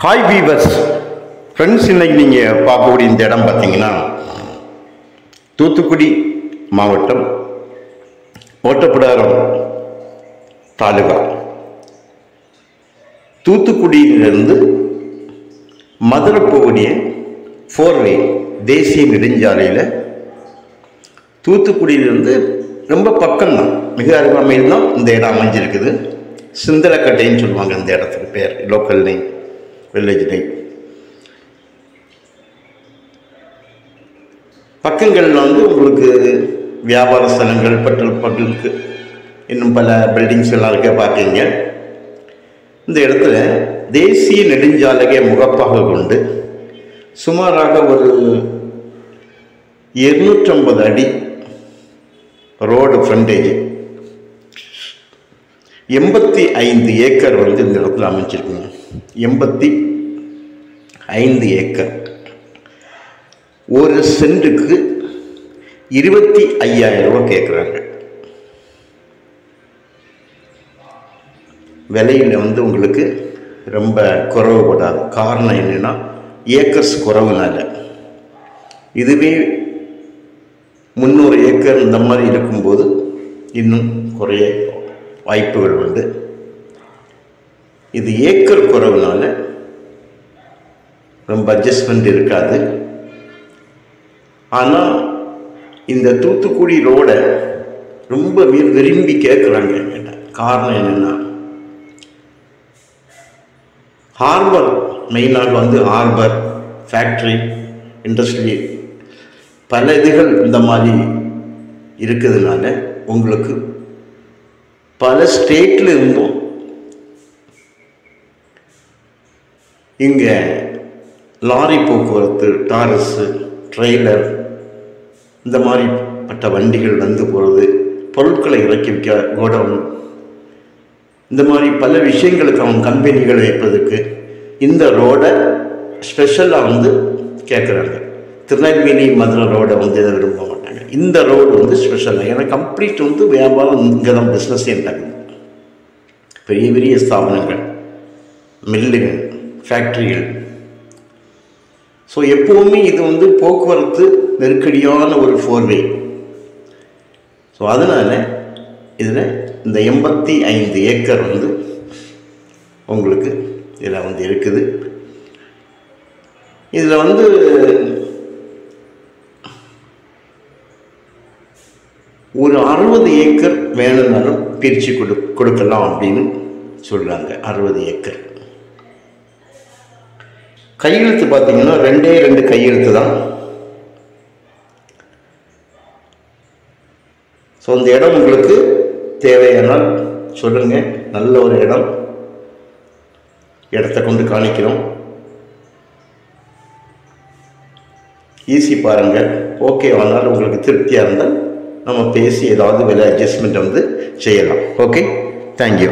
Hi viewers friends, இன்னைக்கு நீங்கள் பார்க்கக்கூடிய இந்த இடம் பார்த்தீங்கன்னா தூத்துக்குடி மாவட்டம் ஓட்டப்பிடாரம் தாலுகா. தூத்துக்குடியிலிருந்து மதுரை போகக்கூடிய 4-வே தேசிய நெடுஞ்சாலையில் தூத்துக்குடியிலிருந்து ரொம்ப பக்கம்தான், மிக அருகாமையில் தான் இந்த இடம் அமைஞ்சிருக்குது. சிந்தலக்கட்டைன்னு சொல்லுவாங்க இந்த இடத்துக்கு பேர், லோக்கல் நேம், வில்லேஜ் நேம். பக்கங்களில் உங்களுக்கு வியாபார ஸ்தலங்கள், பெட்ரோல் பங்குக்கு இன்னும் பல பில்டிங்ஸ் எல்லாம் இருக்க பார்ப்பீங்க. இந்த இடத்துல தேசிய நெடுஞ்சாலையை முகப்பாக கொண்டு சுமாராக ஒரு 250 அடி ரோடு ஃப்ரண்டேஜ், 85 ஏக்கர் இந்த இடத்துல அமைச்சிருக்குங்க. 85 ஏக்கர். ஒரு சென்ட்டுக்கு 25,000 ரூபாய் கேட்குறாங்க. விலையில் உங்களுக்கு ரொம்ப குறைவுபடாது. காரணம் என்னென்னா, ஏக்கர்ஸ் குறைவுனால. இதுவே 300 ஏக்கர் இந்த மாதிரி இருக்கும்போது இன்னும் குறைய வாய்ப்புகள் உண்டு. இது ஏக்கர் குறைவுனால ரொம்ப அட்ஜஸ்ட்மெண்ட் இருக்காது. ஆனால் இந்த தூத்துக்குடி ரோடை ரொம்ப விரும்பி கேட்குறாங்க. காரணம் என்னென்னா, ஹார்பர் மெயினாக ஹார்பர், ஃபேக்ட்ரி, இண்டஸ்ட்ரி, பல இதுகள் இந்த மாதிரி இருக்கிறதுனால உங்களுக்கு பல ஸ்டேட்டில் இருந்தும் இங்கே லாரி போக்குவரத்து, டாரஸு, ட்ரெய்லர், இந்த மாதிரிப்பட்ட வண்டிகள் போகிறது, பொருட்களை இறக்கி வைக்க கோடவுன், இந்த மாதிரி பல விஷயங்களுக்கு அவங்க கம்பெனிகள் வைப்பதற்கு இந்த ரோடை ஸ்பெஷலாக கேட்குறாங்க. திருநெல்வேலி மதுரை ரோடை இதை விரும்ப மாட்டாங்க. இந்த ரோடு ஸ்பெஷலாக, ஏன்னா கம்ப்ளீட் வியாபாரம் இங்கே தான் பிஸ்னஸே நடக்குது. பெரிய பெரிய ஸ்தாபனங்கள், மில்லுகள், ஃபேக்ட்ரிகள். ஸோ எப்போவுமே இது போக்குவரத்து நெருக்கடியான ஒரு 4-வே. ஸோ அதனால் இதில் இந்த 85 ஏக்கர் உங்களுக்கு இதில் இருக்குது. இதில் ஒரு 60 ஏக்கர் வேணும்னாலும் பிரித்து கொடுக்கலாம் அப்படின்னு சொல்கிறாங்க. 60 ஏக்கர். கையெழுத்து பார்த்தீங்கன்னா 2 கையெழுத்து தான். ஸோ இந்த இடம் உங்களுக்கு தேவையானால் சொல்லுங்கள். நல்ல ஒரு இடம், இடத்த கொண்டு காணிக்கிறோம். ஈஸி பாருங்கள். ஓகே ஆனால் உங்களுக்கு திருப்தியாக இருந்தால் நம்ம பேசி ஏதாவது விலை அட்ஜஸ்ட்மெண்ட் செய்யலாம். Okay, thank you.